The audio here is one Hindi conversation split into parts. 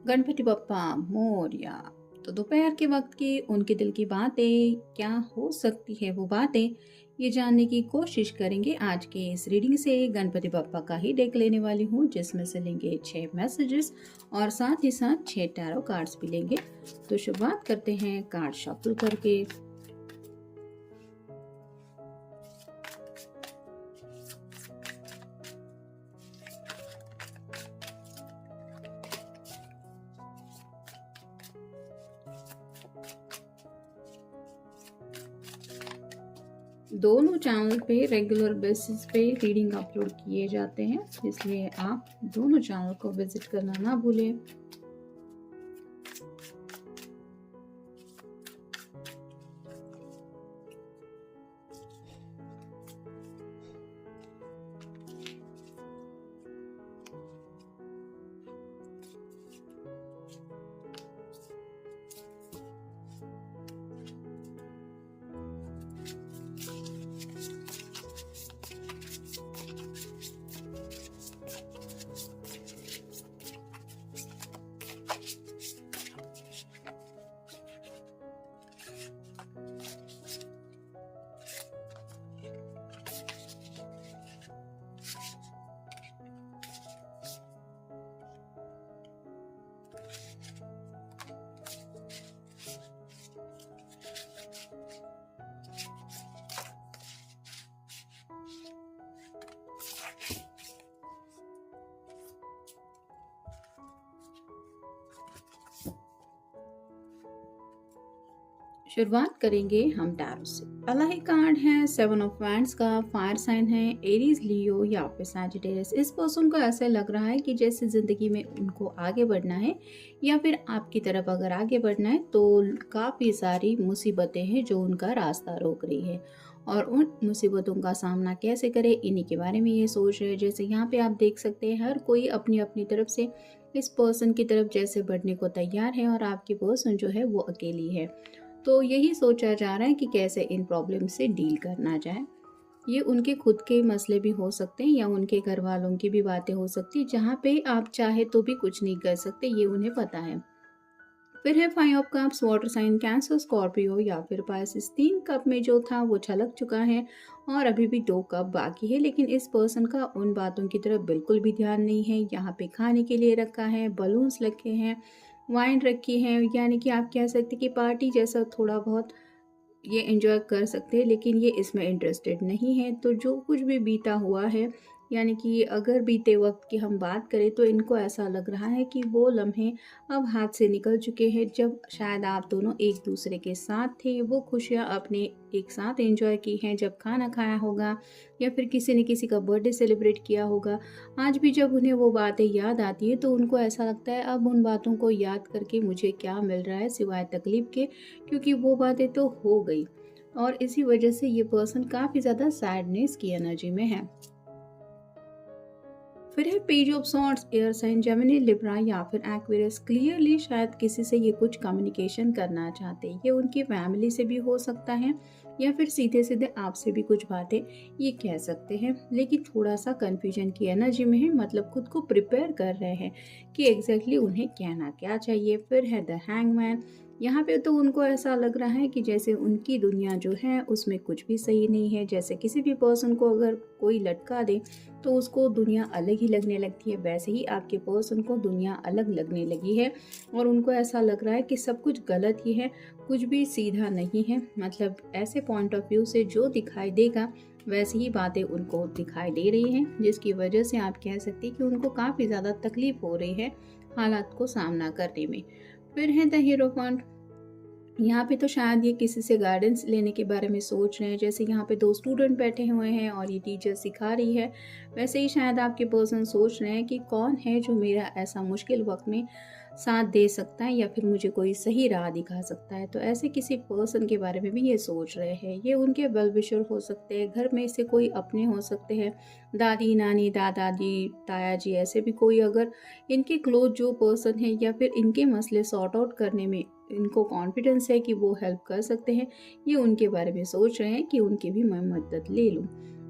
गणपति बप्पा मोरया। तो दोपहर के वक्त की उनके दिल की बातें क्या हो सकती है वो बातें, ये जानने की कोशिश करेंगे आज के इस रीडिंग से। गणपति बप्पा का ही डेक लेने वाली हूँ जिसमें से लेंगे 6 मैसेजेस और साथ ही साथ 6 टैरो कार्ड्स भी लेंगे। तो शुरुआत करते हैं कार्ड शफल करके। दोनों चैनल पे रेगुलर बेसिस पे रीडिंग अपलोड किए जाते हैं, इसलिए आप दोनों चैनल को विजिट करना ना भूलें। शुरुआत करेंगे हम टैरो से। पहला ही कार्ड है 7 ऑफ वैंड्स का। फायर साइन है, एरीज, लियो या फिर सैजिटेरियस। इस पर्सन को ऐसा लग रहा है कि जैसे जिंदगी में उनको आगे बढ़ना है या फिर आपकी तरफ अगर आगे बढ़ना है तो काफ़ी सारी मुसीबतें हैं जो उनका रास्ता रोक रही है, और उन मुसीबतों का सामना कैसे करें इन्हीं के बारे में ये सोच रहे हैं। जैसे यहाँ पे आप देख सकते हैं हर कोई अपनी अपनी तरफ से इस पर्सन की तरफ जैसे बढ़ने को तैयार है और आपकी पर्सन जो है वो अकेली है। तो यही सोचा जा रहा है कि कैसे इन प्रॉब्लम से डील करना जाए। ये उनके खुद के मसले भी हो सकते हैं या उनके घर वालों की भी बातें हो सकती हैं जहाँ पे आप चाहे तो भी कुछ नहीं कर सकते, ये उन्हें पता है। फिर है 5 of cups, water sign, Cancer, Scorpio या फिर पाइसेस। 3 कप में जो था वो छलक चुका है और अभी भी 2 कप बाकी है, लेकिन इस पर्सन का उन बातों की तरफ बिल्कुल भी ध्यान नहीं है। यहाँ पे खाने के लिए रखा है, बलून्स रखे हैं, वाइन रखी है, यानी कि आप कह सकते हैं कि पार्टी जैसा थोड़ा बहुत ये एंजॉय कर सकते हैं, लेकिन ये इसमें इंटरेस्टेड नहीं है। तो जो कुछ भी बीता हुआ है, यानी कि अगर बीते वक्त की हम बात करें तो इनको ऐसा लग रहा है कि वो लम्हे अब हाथ से निकल चुके हैं जब शायद आप दोनों एक दूसरे के साथ थे। वो खुशियाँ अपने एक साथ एंजॉय की हैं जब खाना खाया होगा या फिर किसी ने किसी का बर्थडे सेलिब्रेट किया होगा। आज भी जब उन्हें वो बातें याद आती है तो उनको ऐसा लगता है अब उन बातों को याद करके मुझे क्या मिल रहा है सिवाय तकलीफ के, क्योंकि वो बातें तो हो गई। और इसी वजह से ये पर्सन काफ़ी ज़्यादा सैडनेस की एनर्जी में है। फिर है page of swords, air sign, Gemini, Libra या फिर एक्वेरियस। क्लियरली शायद किसी से ये कुछ कम्युनिकेशन करना चाहते हैं, ये उनकी फैमिली से भी हो सकता है या फिर सीधे सीधे आपसे भी कुछ बातें ये कह सकते हैं, लेकिन थोड़ा सा कन्फ्यूजन की एनर्जी में है, मतलब खुद को प्रिपेयर कर रहे हैं कि एग्जैक्टली उन्हें कहना क्या चाहिए। फिर है द हैंगमैन। यहाँ पे तो उनको ऐसा लग रहा है कि जैसे उनकी दुनिया जो है उसमें कुछ भी सही नहीं है। जैसे किसी भी पर्सन को अगर कोई लटका दे तो उसको दुनिया अलग ही लगने लगती है, वैसे ही आपके पर्सन को दुनिया अलग लगने लगी है और उनको ऐसा लग रहा है कि सब कुछ गलत ही है, कुछ भी सीधा नहीं है। मतलब ऐसे पॉइंट ऑफ व्यू से जो दिखाई देगा वैसी ही बातें उनको दिखाई दे रही हैं, जिसकी वजह से आप कह सकते हैं कि उनको काफ़ी ज़्यादा तकलीफ हो रही है हालात को सामना करने में। फिर है द हीरोफेंट। यहाँ पे तो शायद ये किसी से गाइडेंस लेने के बारे में सोच रहे हैं। जैसे यहाँ पे 2 स्टूडेंट बैठे हुए हैं और ये टीचर सिखा रही है, वैसे ही शायद आपके पर्सन सोच रहे हैं कि कौन है जो मेरा ऐसा मुश्किल वक्त में साथ दे सकता है या फिर मुझे कोई सही राह दिखा सकता है। तो ऐसे किसी पर्सन के बारे में भी ये सोच रहे हैं। ये उनके वेल विशर हो सकते हैं, घर में से कोई अपने हो सकते हैं, दादी नानी दादाजी ताया जी, ऐसे भी कोई अगर इनके क्लोज जो पर्सन है या फिर इनके मसले सॉर्ट आउट करने में इनको कॉन्फिडेंस है कि वो हेल्प कर सकते हैं, ये उनके बारे में सोच रहे हैं कि उनकी भी मैं मदद ले लूँ।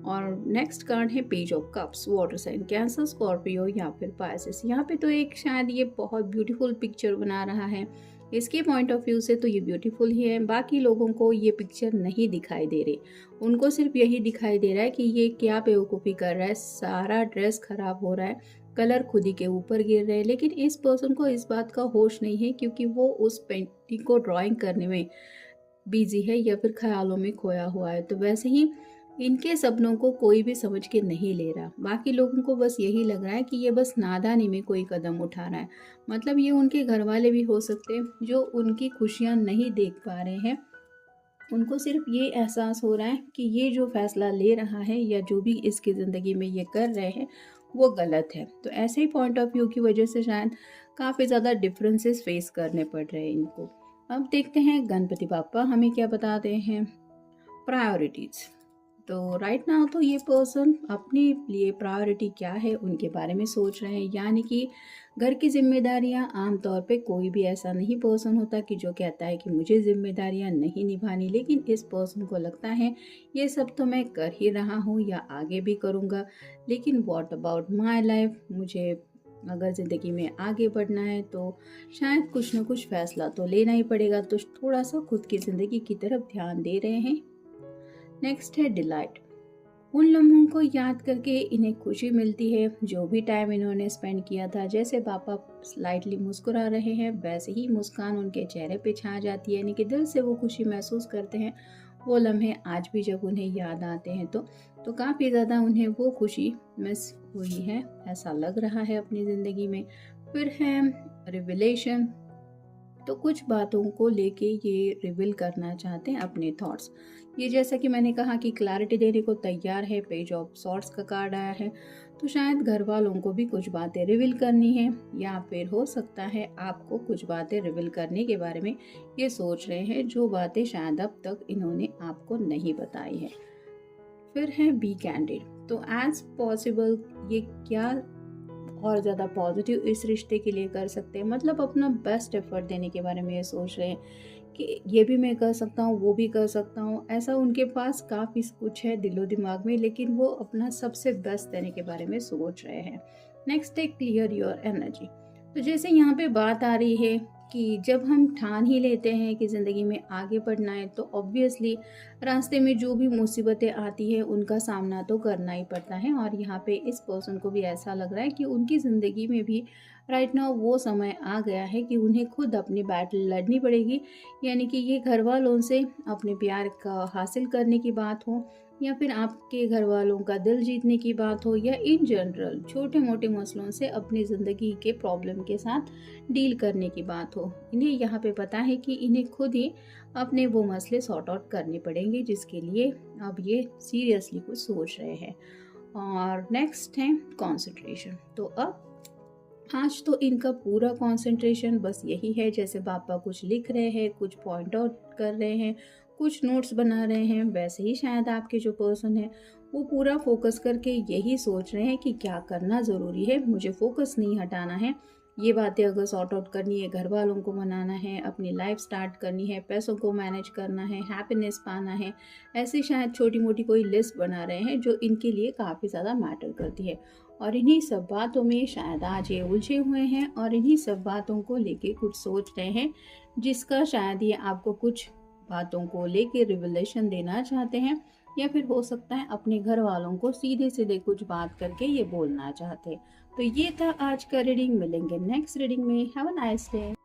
और नेक्स्ट कार्ड है page of cups, water sign Cancer, Scorpio या फिर पाइसेस। यहाँ पे तो एक शायद ये बहुत ब्यूटीफुल पिक्चर बना रहा है, इसके पॉइंट ऑफ व्यू से तो ये ब्यूटीफुल ही है। बाकी लोगों को ये पिक्चर नहीं दिखाई दे रही, उनको सिर्फ यही दिखाई दे रहा है कि ये क्या बेवकूफ़ी कर रहा है, सारा ड्रेस खराब हो रहा है, कलर खुद ही के ऊपर गिर रहे हैं। लेकिन इस पर्सन को इस बात का होश नहीं है, क्योंकि वो उस पेंटिंग को ड्राइंग करने में बिजी है या फिर ख्यालों में खोया हुआ है। तो वैसे ही इनके सपनों को कोई भी समझ के नहीं ले रहा। बाकी लोगों को बस यही लग रहा है कि ये बस नादानी में कोई कदम उठा रहा है। मतलब ये उनके घर वाले भी हो सकते हैं जो उनकी खुशियाँ नहीं देख पा रहे हैं। उनको सिर्फ ये एहसास हो रहा है कि ये जो फैसला ले रहा है या जो भी इसकी ज़िंदगी में ये कर रहे हैं वो गलत है। तो ऐसे ही पॉइंट ऑफ व्यू की वजह से शायद काफ़ी ज़्यादा डिफरेंसेस फेस करने पड़ रहे हैं इनको। अब देखते हैं गणपति बाप्पा हमें क्या बताते हैं। प्रायोरिटीज़, तो राइट नाउ तो ये पर्सन अपने लिए प्रायोरिटी क्या है उनके बारे में सोच रहे हैं। यानी कि घर की जिम्मेदारियां, आमतौर पे कोई भी ऐसा नहीं पर्सन होता कि जो कहता है कि मुझे जिम्मेदारियां नहीं निभानी, लेकिन इस पर्सन को लगता है ये सब तो मैं कर ही रहा हूँ या आगे भी करूँगा, लेकिन व्हाट अबाउट माय लाइफ, मुझे अगर ज़िंदगी में आगे बढ़ना है तो शायद कुछ ना कुछ फैसला तो लेना ही पड़ेगा। तो थोड़ा सा खुद की ज़िंदगी की तरफ ध्यान दे रहे हैं। नेक्स्ट है डिलाइट, उन लम्हों को याद करके इन्हें खुशी मिलती है जो भी टाइम इन्होंने स्पेंड किया था। जैसे पापा स्लाइटली मुस्कुरा रहे हैं वैसे ही मुस्कान उनके चेहरे पे छा जाती है, यानी कि दिल से वो खुशी महसूस करते हैं। वो लम्हे आज भी जब उन्हें याद आते हैं तो काफ़ी ज़्यादा उन्हें वो खुशी मिस हुई है, ऐसा लग रहा है अपनी ज़िंदगी में। फिर है रिविलेशन, तो कुछ बातों को लेके ये रिवील करना चाहते हैं अपने थॉट्स। ये जैसा कि मैंने कहा कि क्लैरिटी देने को तैयार है, पेज ऑफ सॉर्ट्स का कार्ड आया है, तो शायद घर वालों को भी कुछ बातें रिवील करनी है, या फिर हो सकता है आपको कुछ बातें रिवील करने के बारे में ये सोच रहे हैं, जो बातें शायद अब तक इन्होंने आपको नहीं बताई है। फिर है बी कैंडिड, तो एज पॉसिबल ये क्या और ज़्यादा पॉजिटिव इस रिश्ते के लिए कर सकते हैं। मतलब अपना बेस्ट एफर्ट देने के बारे में ये सोच रहे हैं कि ये भी मैं कर सकता हूँ, वो भी कर सकता हूँ। ऐसा उनके पास काफ़ी कुछ है दिलो दिमाग में, लेकिन वो अपना सबसे बेस्ट देने के बारे में सोच रहे हैं। नेक्स्ट है क्लियर योर एनर्जी, तो जैसे यहाँ पे बात आ रही है कि जब हम ठान ही लेते हैं कि ज़िंदगी में आगे बढ़ना है तो ऑब्वियसली रास्ते में जो भी मुसीबतें आती हैं उनका सामना तो करना ही पड़ता है। और यहाँ पे इस पर्सन को भी ऐसा लग रहा है कि उनकी ज़िंदगी में भी राइट नाउ वो समय आ गया है कि उन्हें खुद अपनी बैटल लड़नी पड़ेगी। यानी कि ये घर वालों से अपने प्यार का हासिल करने की बात हो, या फिर आपके घर वालों का दिल जीतने की बात हो, या इन जनरल छोटे मोटे मसलों से अपनी ज़िंदगी के प्रॉब्लम के साथ डील करने की बात हो, इन्हें यहाँ पे पता है कि इन्हें खुद ही अपने वो मसले सॉर्ट आउट करने पड़ेंगे, जिसके लिए अब ये सीरियसली कुछ सोच रहे हैं। और नेक्स्ट है कंसंट्रेशन, तो अब आज तो इनका पूरा कंसंट्रेशन बस यही है, जैसे पापा कुछ लिख रहे हैं, कुछ पॉइंट आउट कर रहे हैं, कुछ नोट्स बना रहे हैं, वैसे ही शायद आपके जो पर्सन है वो पूरा फोकस करके यही सोच रहे हैं कि क्या करना ज़रूरी है, मुझे फोकस नहीं हटाना है। ये बातें अगर सॉर्ट आउट करनी है, घर वालों को मनाना है, अपनी लाइफ स्टार्ट करनी है, पैसों को मैनेज करना है, हैप्पीनेस पाना है, ऐसी शायद छोटी मोटी कोई लिस्ट बना रहे हैं जो इनके लिए काफ़ी ज़्यादा मैटर करती है। और इन्हीं सब बातों में शायद आज ये उलझे हुए हैं और इन्हीं सब बातों को लेके कुछ सोच रहे हैं, जिसका शायद ये आपको कुछ बातों को लेके रिवलेशन देना चाहते हैं, या फिर हो सकता है अपने घर वालों को सीधे सीधे कुछ बात करके ये बोलना चाहते हैं। तो ये था आज का रीडिंग, मिलेंगे नेक्स्ट रीडिंग में। Have a nice day.